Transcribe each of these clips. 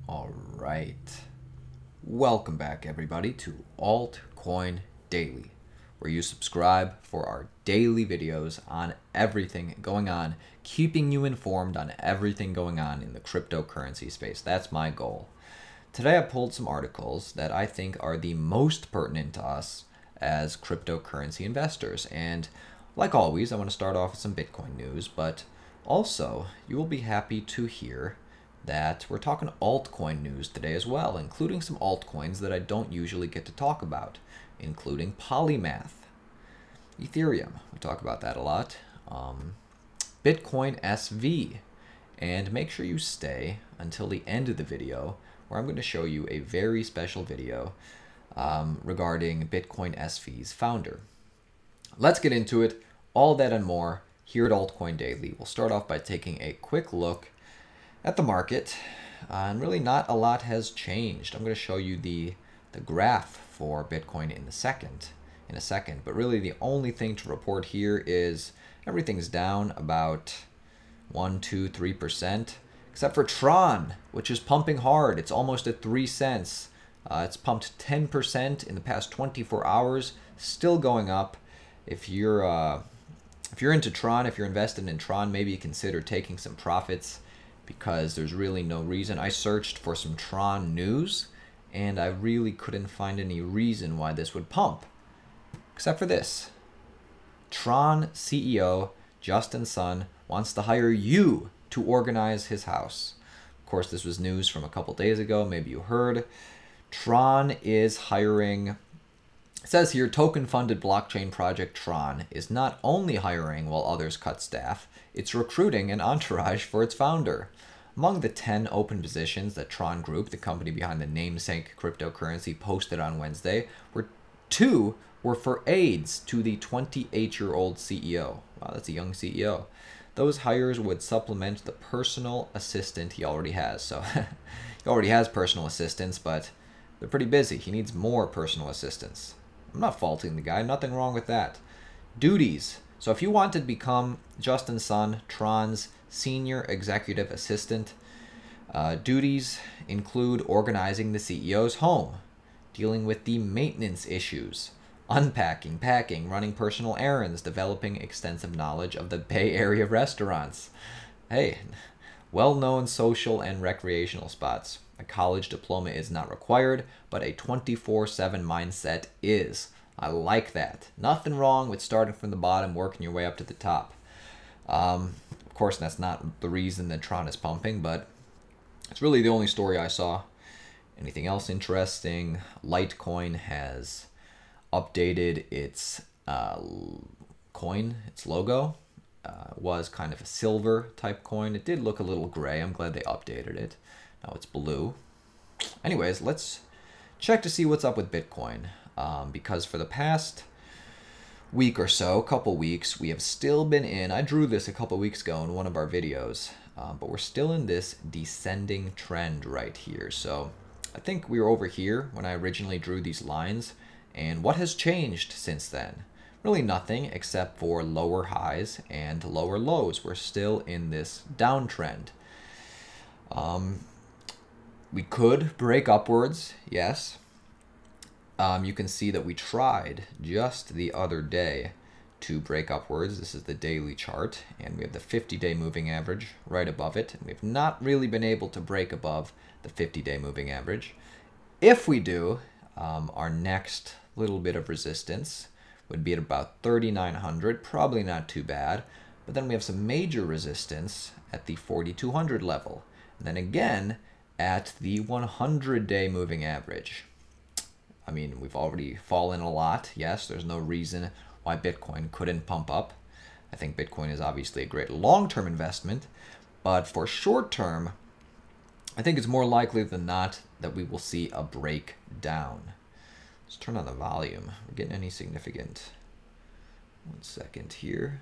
All right. Welcome back, everybody, to Altcoin Daily, where you subscribe for our daily videos on everything going on, keeping you informed on everything going on in the cryptocurrency space. That's my goal. Today, I pulled some articles that I think are the most pertinent to us as cryptocurrency investors. And like always, I want to start off with some Bitcoin news, but also you will be happy to hear that we're talking altcoin news today as well, including some altcoins that I don't usually get to talk about, including Polymath, Ethereum, we talk about that a lot, BitcoinSV, and make sure you stay until the end of the video where I'm going to show you a very special video regarding BitcoinSV's founder. Let's get into it, all that and more here at Altcoin Daily. We'll start off by taking a quick look at the market, and really not a lot has changed. I'm going to show you the graph for Bitcoin in a second, but really the only thing to report here is everything's down about 1, 2, 3%, except for Tron, which is pumping hard. It's almost at 3 cents. It's pumped 10% in the past 24 hours, still going up. If you're into Tron, if you're invested in Tron, maybe consider taking some profits, because there's really no reason. I searched for some Tron news, and I really couldn't find any reason why this would pump, except for this. Tron CEO Justin Sun wants to hire you to organize his house. Of course, this was news from a couple days ago. Maybe you heard. Tron is hiring. It says here, token-funded blockchain project Tron is not only hiring while others cut staff, it's recruiting an entourage for its founder. Among the 10 open positions that Tron Group, the company behind the namesake cryptocurrency, posted on Wednesday, two were for aides to the 28-year-old CEO. Wow, that's a young CEO. Those hires would supplement the personal assistant he already has. So he already has personal assistants, but they're pretty busy. He needs more personal assistants. I'm not faulting the guy, nothing wrong with that. Duties. So if you want to become Justin Sun, Tron's senior executive assistant, duties include organizing the CEO's home, dealing with the maintenance issues, unpacking, packing, running personal errands, developing extensive knowledge of the Bay Area restaurants. Hey, well-known social and recreational spots. A college diploma is not required, but a 24/7 mindset is. I like that. Nothing wrong with starting from the bottom, working your way up to the top. Of course, that's not the reason that Tron is pumping, but it's really the only story I saw. Anything else interesting? Litecoin has updated its coin, its logo. Was kind of a silver type coin. It did look a little gray. I'm glad they updated it. Now it's blue. Anyways, let's check to see what's up with Bitcoin. Because for the past week or so, couple weeks, we have still been in, I drew this a couple weeks ago in one of our videos, but we're still in this descending trend right here. So I think we were over here when I originally drew these lines, and what has changed since then? Really nothing except for lower highs and lower lows. We're still in this downtrend. We could break upwards, yes. You can see that we tried just the other day to break upwards. This is the daily chart, and we have the 50-day moving average right above it. And we've not really been able to break above the 50-day moving average. If we do, our next little bit of resistance would be at about 3,900, probably not too bad. But then we have some major resistance at the 4,200 level. And then again at the 100-day moving average. I mean, we've already fallen a lot. Yes, there's no reason why Bitcoin couldn't pump up. I think Bitcoin is obviously a great long-term investment, but for short-term, I think it's more likely than not that we will see a breakdown. Let's turn on the volume. We're getting any significant. 1 second here.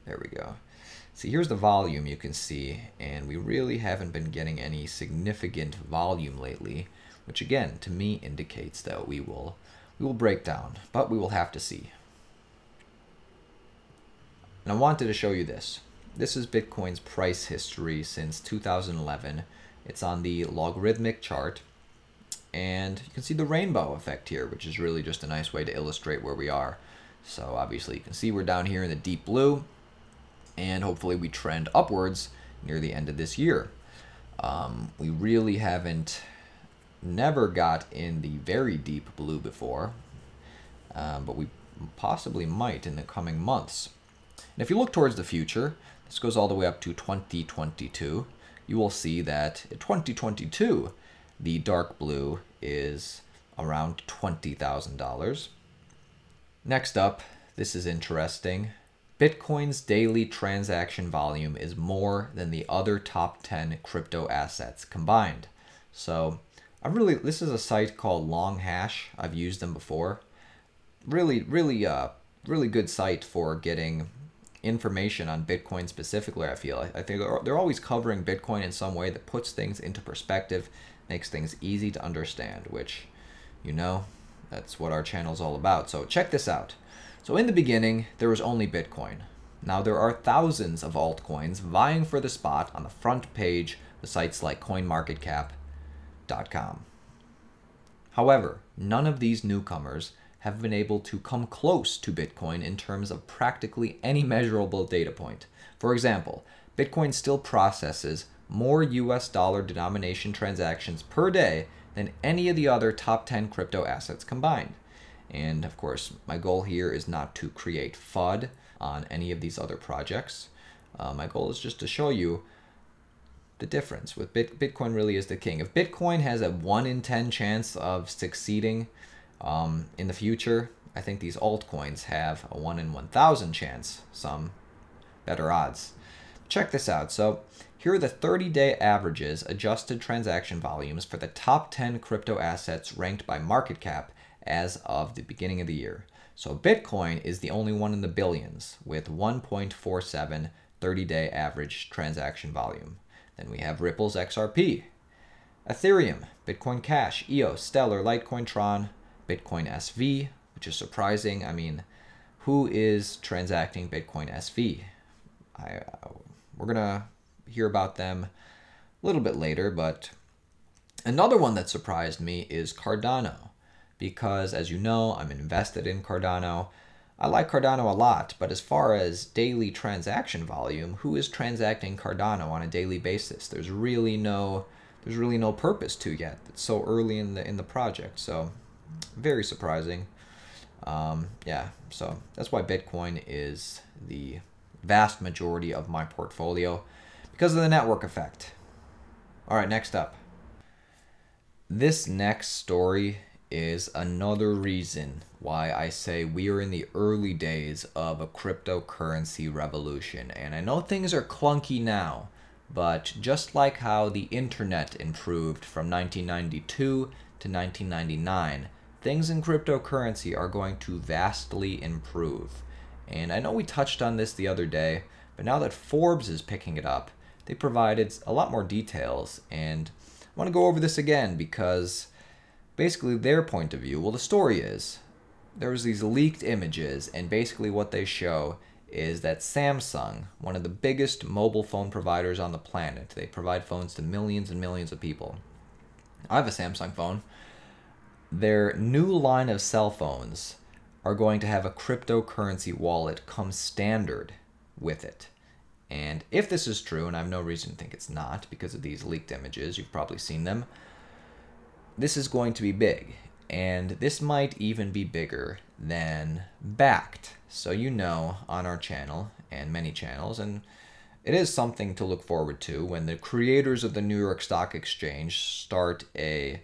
There we go. See, here's the volume you can see, and we really haven't been getting any significant volume lately, which again, to me, indicates that we will break down, but we will have to see. And I wanted to show you this. This is Bitcoin's price history since 2011. It's on the logarithmic chart. And you can see the rainbow effect here, which is really just a nice way to illustrate where we are. So obviously you can see we're down here in the deep blue, and hopefully we trend upwards near the end of this year. We really never got in the very deep blue before, but we possibly might in the coming months. And if you look towards the future, this goes all the way up to 2022, you will see that in 2022, the dark blue is around $20,000. Next up, this is interesting. Bitcoin's daily transaction volume is more than the other top 10 crypto assets combined. So this is a site called Longhash. I've used them before. Really good site for getting information on Bitcoin specifically, I feel. I think they're always covering Bitcoin in some way that puts things into perspective, makes things easy to understand, which, you know, that's what our channel is all about. So check this out. So in the beginning, there was only Bitcoin. Now there are thousands of altcoins vying for the spot on the front page of sites like coinmarketcap.com. However, none of these newcomers have been able to come close to Bitcoin in terms of practically any measurable data point. For example, Bitcoin still processes more US dollar denomination transactions per day than any of the other top 10 crypto assets combined. And of course, my goal here is not to create FUD on any of these other projects. My goal is just to show you the difference. With Bitcoin really is the king. If Bitcoin has a 1 in 10 chance of succeeding in the future, I think these altcoins have a 1 in 1,000 chance, some better odds. Check this out. So here are the 30-day averages adjusted transaction volumes for the top 10 crypto assets ranked by market cap as of the beginning of the year. So Bitcoin is the only one in the billions with 1.47 30-day average transaction volume. Then we have Ripple's XRP, Ethereum, Bitcoin Cash, EOS, Stellar, Litecoin, Tron, BitcoinSV, which is surprising. I mean, who is transacting BitcoinSV? We're going to hear about them a little bit later, but another one that surprised me is Cardano, because as you know, I'm invested in Cardano. I like Cardano a lot, but as far as daily transaction volume, who is transacting Cardano on a daily basis? There's really no purpose to yet. It's so early in the project, so very surprising. Yeah, so that's why Bitcoin is the vast majority of my portfolio, because of the network effect. All right, next up. This next story is another reason why I say we are in the early days of a cryptocurrency revolution. And I know things are clunky now, but just like how the internet improved from 1992 to 1999, things in cryptocurrency are going to vastly improve. And I know we touched on this the other day, but now that Forbes is picking it up, they provided a lot more details, and I want to go over this again because basically their point of view, well, the story is there was these leaked images, and basically what they show is that Samsung, one of the biggest mobile phone providers on the planet, they provide phones to millions and millions of people. I have a Samsung phone. Their new line of cell phones are going to have a cryptocurrency wallet come standard with it. And if this is true, and I have no reason to think it's not because of these leaked images, you've probably seen them, this is going to be big. And this might even be bigger than Bakkt. So you know, on our channel and many channels, and it is something to look forward to when the creators of the New York Stock Exchange start a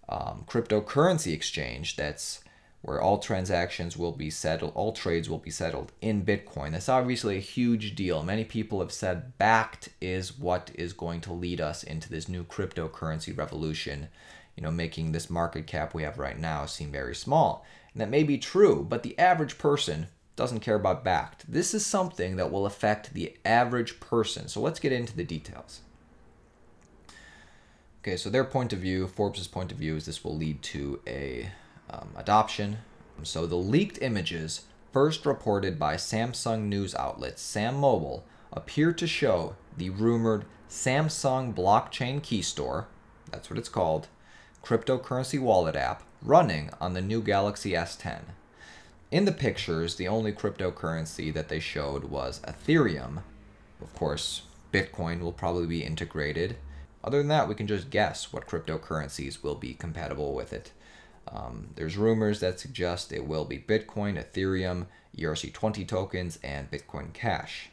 cryptocurrency exchange that's where all transactions will be settled, all trades will be settled in Bitcoin. That's obviously a huge deal. Many people have said Bakkt is what is going to lead us into this new cryptocurrency revolution, you know, making this market cap we have right now seem very small. And that may be true, but the average person doesn't care about Bakkt. This is something that will affect the average person. So let's get into the details. Okay, so their point of view, Forbes' point of view, is this will lead to a adoption. So the leaked images, first reported by Samsung news outlet Sam Mobile, appear to show the rumored Samsung blockchain Keystore, that's what it's called, cryptocurrency wallet app running on the new Galaxy S10. In the pictures, the only cryptocurrency that they showed was Ethereum. Of course, Bitcoin will probably be integrated. Other than that, we can just guess what cryptocurrencies will be compatible with it. There's rumors that suggest it will be Bitcoin, Ethereum, ERC20 tokens, and Bitcoin Cash.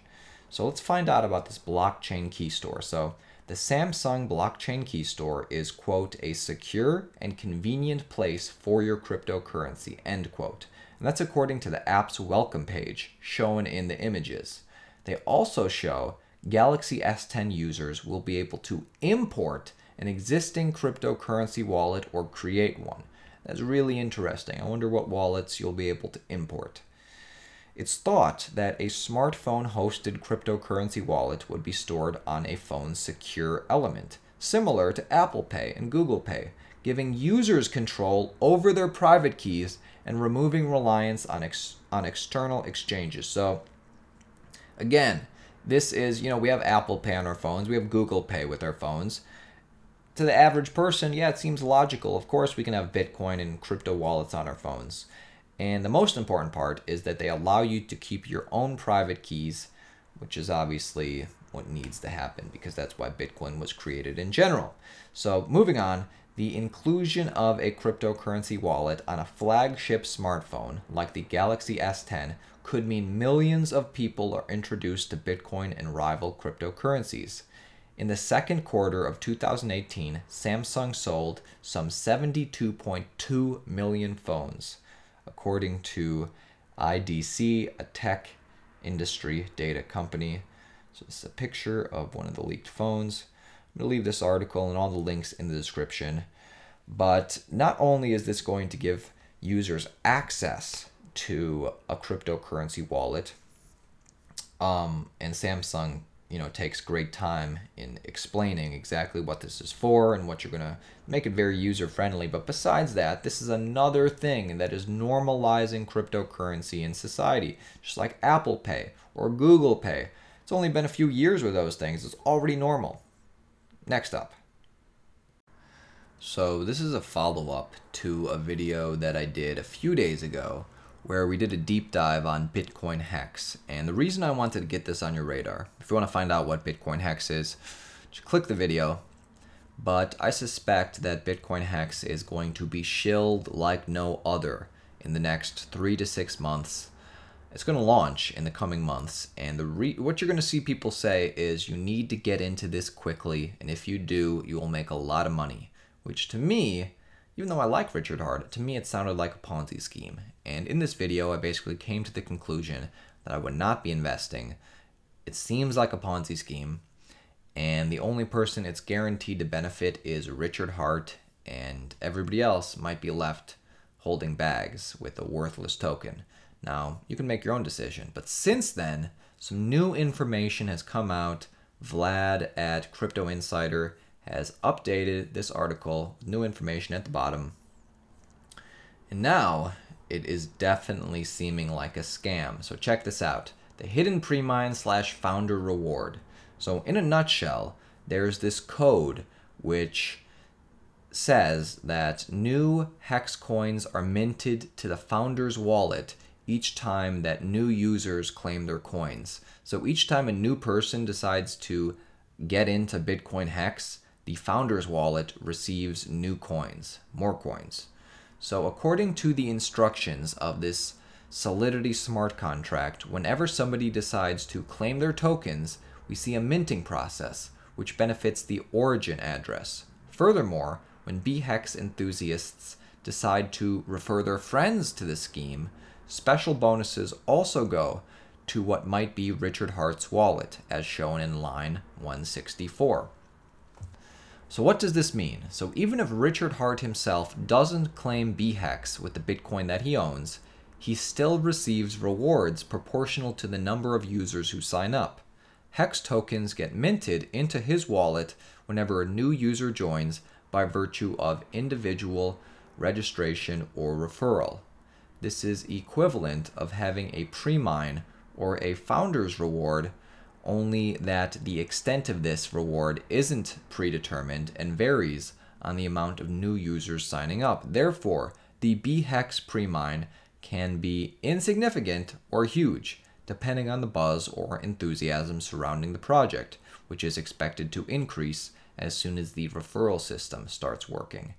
So let's find out about this blockchain Keystore. So the Samsung blockchain Keystore is, quote, a secure and convenient place for your cryptocurrency, end quote. And that's according to the app's welcome page shown in the images. They also show Galaxy S10 users will be able to import an existing cryptocurrency wallet or create one. That's really interesting. I wonder what wallets you'll be able to import. It's thought that a smartphone-hosted cryptocurrency wallet would be stored on a phone's secure element, similar to Apple Pay and Google Pay, giving users control over their private keys and removing reliance on external exchanges. So, again, this is, we have Apple Pay on our phones, we have Google Pay with our phones. To the average person, yeah, it seems logical. Of course, we can have Bitcoin and crypto wallets on our phones. And the most important part is that they allow you to keep your own private keys, which is obviously what needs to happen because that's why Bitcoin was created in general. So moving on, the inclusion of a cryptocurrency wallet on a flagship smartphone like the Galaxy S10 could mean millions of people are introduced to Bitcoin and rival cryptocurrencies. In the second quarter of 2018, Samsung sold some 72.2 million phones, according to IDC, a tech industry data company. So this is a picture of one of the leaked phones. I'm going to leave this article and all the links in the description. But not only is this going to give users access to a cryptocurrency wallet, and Samsung takes great time in explaining exactly what this is for and what you're going to make it very user-friendly. But besides that, this is another thing that is normalizing cryptocurrency in society, just like Apple Pay or Google Pay. It's only been a few years with those things. It's already normal. Next up. So this is a follow-up to a video that I did a few days ago where we did a deep dive on BitcoinHEX. And the reason I wanted to get this on your radar, if you want to find out what BitcoinHEX is, just click the video. But I suspect that BitcoinHEX is going to be shilled like no other in the next 3 to 6 months. It's going to launch in the coming months. And what you're going to see people say is you need to get into this quickly. And if you do, you will make a lot of money. Which to me, even though I like Richard Hart, to me it sounded like a Ponzi scheme. And in this video, I basically came to the conclusion that I would not be investing. It seems like a Ponzi scheme, and the only person it's guaranteed to benefit is Richard Hart, and everybody else might be left holding bags with a worthless token. Now, you can make your own decision, but since then, some new information has come out. Vlad at Crypto Insider has updated this article with new information at the bottom. And now it is definitely seeming like a scam. So check this out. The hidden pre-mine / founder reward. So in a nutshell, there's this code which says that new hex coins are minted to the founder's wallet each time that new users claim their coins. So each time a new person decides to get into BitcoinHEX, the founder's wallet receives new coins, more coins. So according to the instructions of this Solidity smart contract, whenever somebody decides to claim their tokens, we see a minting process, which benefits the origin address. Furthermore, when BHEX enthusiasts decide to refer their friends to the scheme, special bonuses also go to what might be Richard Hart's wallet, as shown in line 164. So what does this mean? So even if Richard Hart himself doesn't claim BHEX with the Bitcoin that he owns, he still receives rewards proportional to the number of users who sign up. HEX tokens get minted into his wallet whenever a new user joins by virtue of individual registration or referral. This is equivalent of having a pre-mine or a founder's reward only that the extent of this reward isn't predetermined and varies on the amount of new users signing up. Therefore, the BHEX pre-mine can be insignificant or huge, depending on the buzz or enthusiasm surrounding the project, which is expected to increase as soon as the referral system starts working.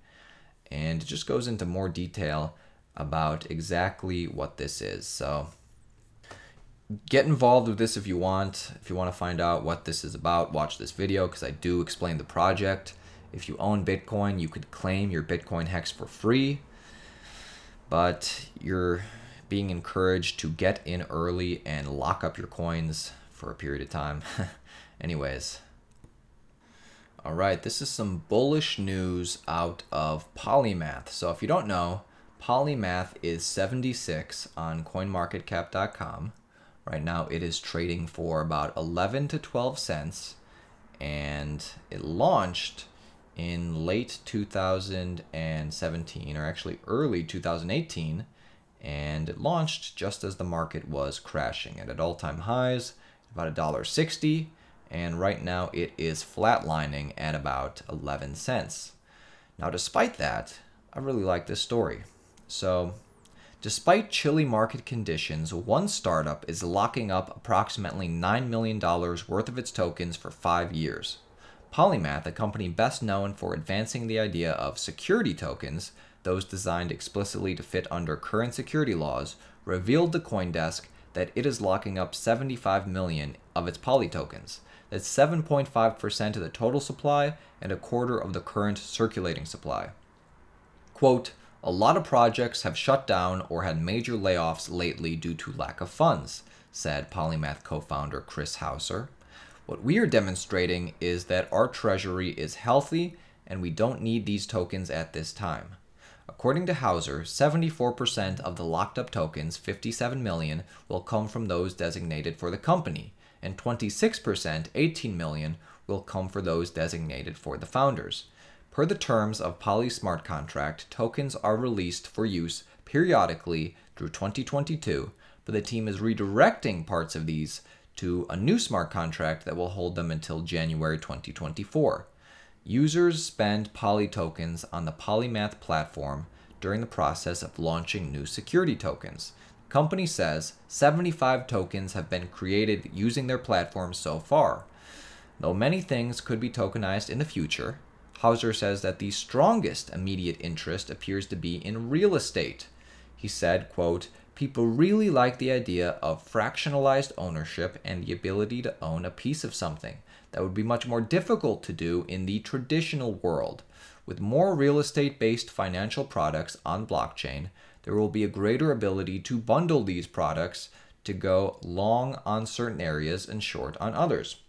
And it just goes into more detail about exactly what this is. So get involved with this if you want. If you want to find out what this is about, watch this video because I do explain the project. If you own Bitcoin, you could claim your BitcoinHEX for free, but you're being encouraged to get in early and lock up your coins for a period of time. Anyways. All right, this is some bullish news out of Polymath. So if you don't know, Polymath is 76 on coinmarketcap.com. Right now it is trading for about 11 to 12 cents, and it launched in late 2017, or actually early 2018, and it launched just as the market was crashing and at all-time highs, about $1.60, and right now it is flatlining at about 11 cents. Now, despite that, I really like this story. So, despite chilly market conditions, one startup is locking up approximately $9 million worth of its tokens for 5 years. Polymath, a company best known for advancing the idea of security tokens, those designed explicitly to fit under current security laws, revealed to CoinDesk that it is locking up 75 million of its Poly tokens. That's 7.5% of the total supply and a quarter of the current circulating supply. Quote, "A lot of projects have shut down or had major layoffs lately due to lack of funds," said Polymath co-founder Chris Hauser. "What we are demonstrating is that our treasury is healthy and we don't need these tokens at this time." According to Hauser, 74% of the locked up tokens, 57 million, will come from those designated for the company, and 26%, 18 million, will come for those designated for the founders. Per the terms of Poly's smart contract, tokens are released for use periodically through 2022, but the team is redirecting parts of these to a new smart contract that will hold them until January 2024. Users spend Poly tokens on the Polymath platform during the process of launching new security tokens. The company says 75 tokens have been created using their platform so far. Though many things could be tokenized in the future, Hauser says that the strongest immediate interest appears to be in real estate. He said, quote, "People really like the idea of fractionalized ownership and the ability to own a piece of something. That would be much more difficult to do in the traditional world. With more real estate-based financial products on blockchain, there will be a greater ability to bundle these products to go long on certain areas and short on others."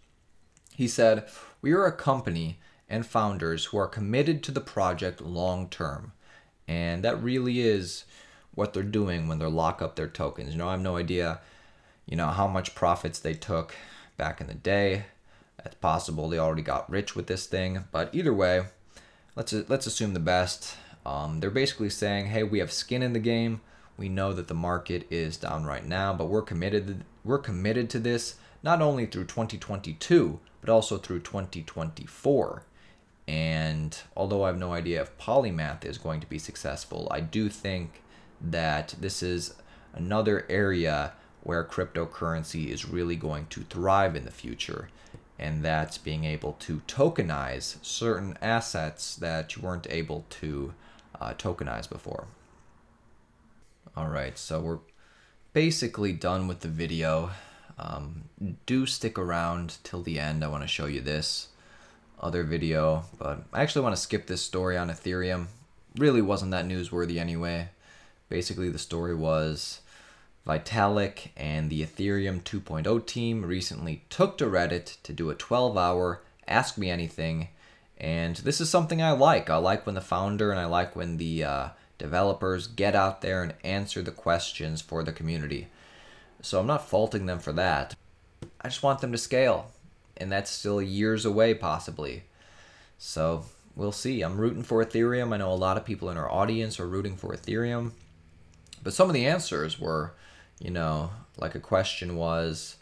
He said, "We are a company and founders who are committed to the project long term." And that really is what they're doing when they lock up their tokens. I have no idea, how much profits they took back in the day. It's possible they already got rich with this thing, but either way, let's assume the best. They're basically saying, hey, we have skin in the game. We know that the market is down right now, but we're committed to this not only through 2022, but also through 2024. And although I have no idea if Polymath is going to be successful, I do think that this is another area where cryptocurrency is really going to thrive in the future, and that's being able to tokenize certain assets that you weren't able to tokenize before. All right, so we're basically done with the video. Do stick around till the end. I want to show you this other video, but I actually want to skip this story on Ethereum. Really wasn't that newsworthy anyway. Basically, the story was Vitalik and the Ethereum 2.0 team recently took to Reddit to do a 12-hour Ask Me Anything, and this is something I like. I like when the founder and I like when the developers get out there and answer the questions for the community. So I'm not faulting them for that. I just want them to scale, and that's still years away possibly. So we'll see. I'm rooting for Ethereum. I know a lot of people in our audience are rooting for Ethereum, but some of the answers were, like a question was,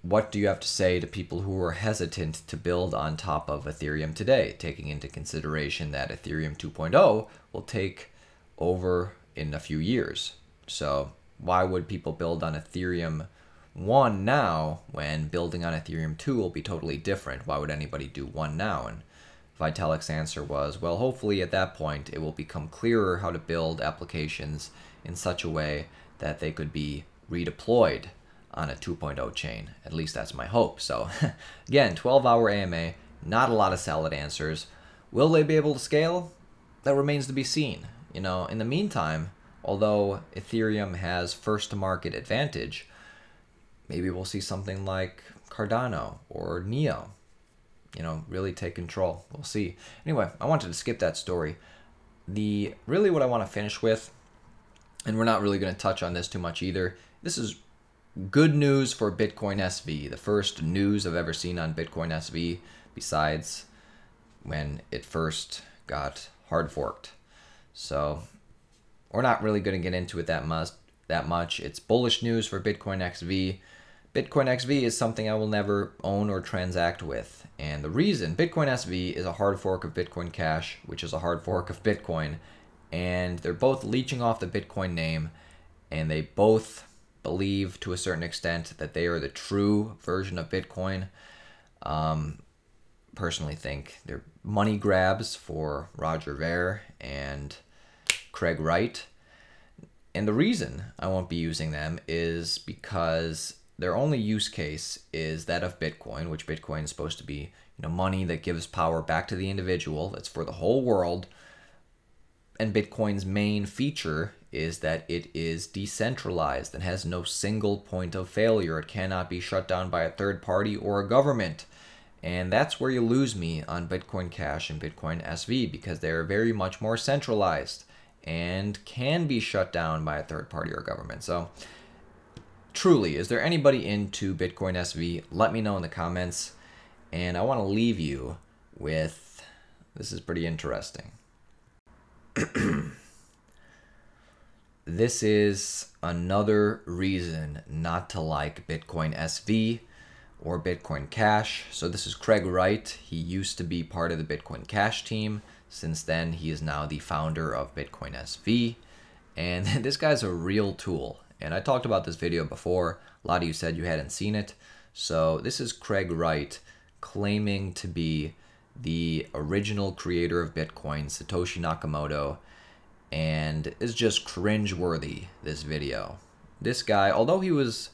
what do you have to say to people who are hesitant to build on top of Ethereum today, taking into consideration that Ethereum 2.0 will take over in a few years? So why would people build on Ethereum 1 now when building on Ethereum 2 will be totally different? Why would anybody do 1 now? And Vitalik's answer was, well, hopefully at that point it will become clearer how to build applications in such a way that they could be redeployed on a 2.0 chain. At least that's my hope. So again, 12-hour AMA, not a lot of solid answers. Will they be able to scale? That remains to be seen. You know, in the meantime, although Ethereum has first to market advantage, maybe we'll see something like Cardano or Neo, you know, really take control. We'll see. Anyway, I wanted to skip that story. Really what I want to finish with, and we're not really going to touch on this too much either, this is good news for BitcoinSV, the first news I've ever seen on BitcoinSV besides when it first got hard forked. So we're not really going to get into it that much. It's bullish news for BitcoinXV. BitcoinXV is something I will never own or transact with. And the reason, BitcoinSV is a hard fork of Bitcoin Cash, which is a hard fork of Bitcoin. And they're both leeching off the Bitcoin name. And they both believe to a certain extent that they are the true version of Bitcoin. Personally think they're money grabs for Roger Ver and Craig Wright. And the reason I won't be using them is because their only use case is that of Bitcoin, which Bitcoin is supposed to be, you know, money that gives power back to the individual. That's for the whole world. And Bitcoin's main feature is that it is decentralized and has no single point of failure. It cannot be shut down by a third party or a government. And that's where you lose me on Bitcoin Cash and BitcoinSV, because they're very much more centralized and can be shut down by a third party or government. So truly, is there anybody into BitcoinSV? Let me know in the comments. And I want to leave you with, this is pretty interesting. This is another reason not to like BitcoinSV or Bitcoin Cash. So this is Craig Wright. He used to be part of the Bitcoin Cash team. Since then, he is now the founder of BitcoinSV. And this guy's a real tool. And I talked about this video before. A lot of you said you hadn't seen it. So this is Craig Wright claiming to be the original creator of Bitcoin, Satoshi Nakamoto. And it's just cringe-worthy, this video. This guy, although he was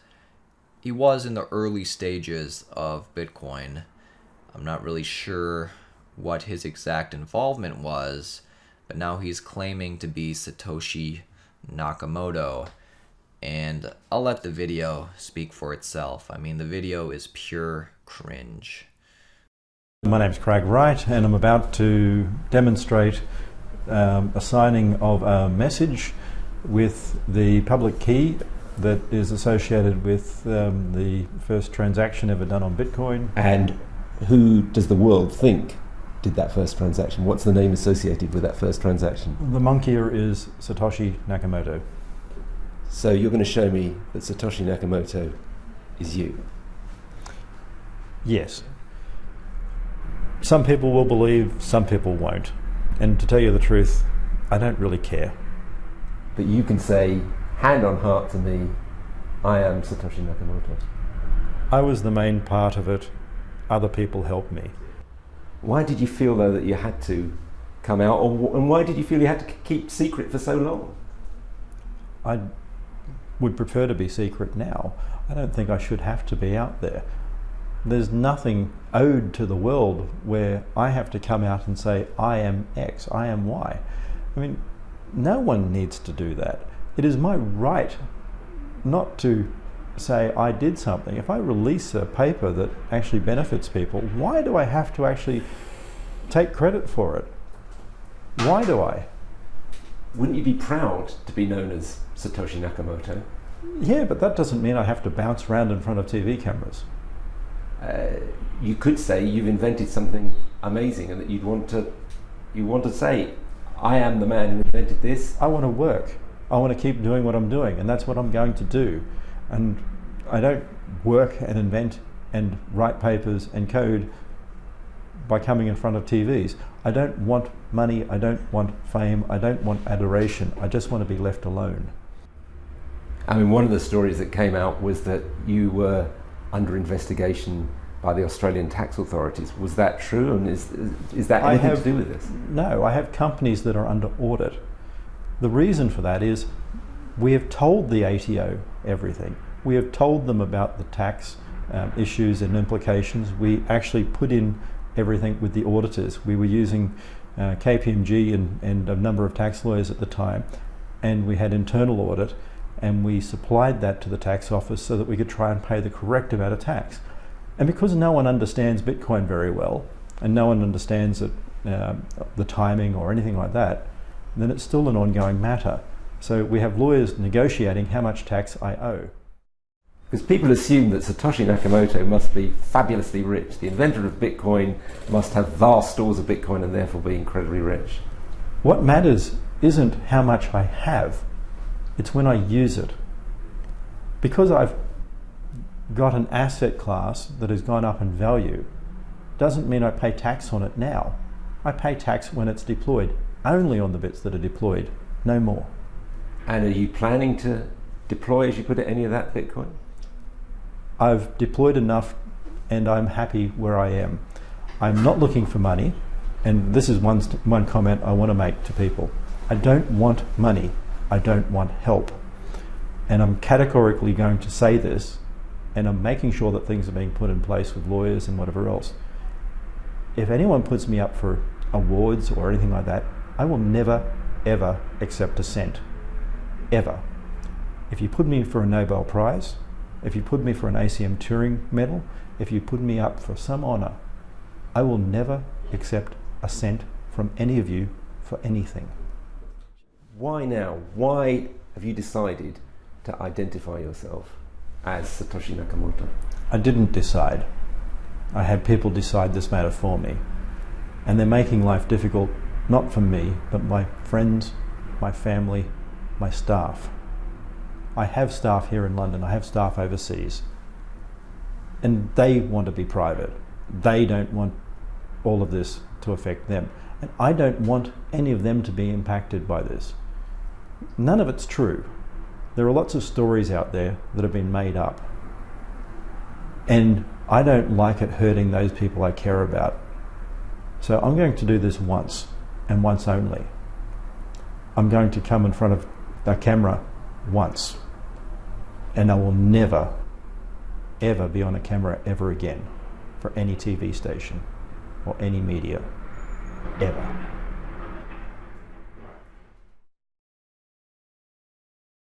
in the early stages of Bitcoin, I'm not really sure what his exact involvement was, but now he's claiming to be Satoshi Nakamoto. And I'll let the video speak for itself. I mean, the video is pure cringe. My name is Craig Wright, and I'm about to demonstrate a signing of a message with the public key that is associated with the first transaction ever done on Bitcoin. And who does the world think did that first transaction? What's the name associated with that first transaction? The monkeyer is Satoshi Nakamoto. So you're going to show me that Satoshi Nakamoto is you? Yes. Some people will believe, some people won't. And to tell you the truth, I don't really care. But you can say, hand on heart to me, I am Satoshi Nakamoto. I was the main part of it. Other people helped me. Why did you feel, though, that you had to come out? And why did you feel you had to keep secret for so long? I would prefer to be secret now. I don't think I should have to be out there. There's nothing owed to the world where I have to come out and say, I am X, I am Y. I mean, no one needs to do that. It is my right not to say I did something. If I release a paper that actually benefits people, why do I have to actually take credit for it? Why do I? Wouldn't you be proud to be known as Satoshi Nakamoto? Yeah, but that doesn't mean I have to bounce around in front of TV cameras. You could say you've invented something amazing and that you want to say, I am the man who invented this. I want to work. I want to keep doing what I'm doing, and that's what I'm going to do. And I don't work and invent and write papers and code by coming in front of TVs. I don't want money, I don't want fame, I don't want adoration, I just want to be left alone. I mean, one of the stories that came out was that you were under investigation by the Australian tax authorities. Was that true, and is that anything to do with this? No, I have companies that are under audit. The reason for that is we have told the ATO everything. We have told them about the tax issues and implications. We actually put in everything with the auditors. We were using KPMG and a number of tax lawyers at the time, and we had internal audit, and we supplied that to the tax office so that we could try and pay the correct amount of tax. And because no one understands Bitcoin very well, and no one understands it, the timing or anything like that, then it's still an ongoing matter. So we have lawyers negotiating how much tax I owe. Because people assume that Satoshi Nakamoto must be fabulously rich. The inventor of Bitcoin must have vast stores of Bitcoin and therefore be incredibly rich. What matters isn't how much I have, it's when I use it. Because I've got an asset class that has gone up in value, doesn't mean I pay tax on it now. I pay tax when it's deployed, only on the bits that are deployed, no more. And are you planning to deploy, as you put it, any of that Bitcoin? I've deployed enough and I'm happy where I am. I'm not looking for money, and this is one comment I want to make to people. I don't want money, I don't want help. And I'm categorically going to say this, and I'm making sure that things are being put in place with lawyers and whatever else. If anyone puts me up for awards or anything like that, I will never, ever accept a cent. Ever. If you put me for a Nobel Prize, if you put me for an ACM Turing medal, if you put me up for some honor, I will never accept a cent from any of you for anything. Why now? Why have you decided to identify yourself as Satoshi Nakamoto? I didn't decide. I had people decide this matter for me. And they're making life difficult, not for me, but my friends, my family, my staff. I have staff here in London, I have staff overseas, and they want to be private. They don't want all of this to affect them. And I don't want any of them to be impacted by this. None of it's true. There are lots of stories out there that have been made up. And I don't like it hurting those people I care about. So I'm going to do this once, and once only. I'm going to come in front of a camera once, and I will never, ever be on a camera ever again for any TV station or any media, ever.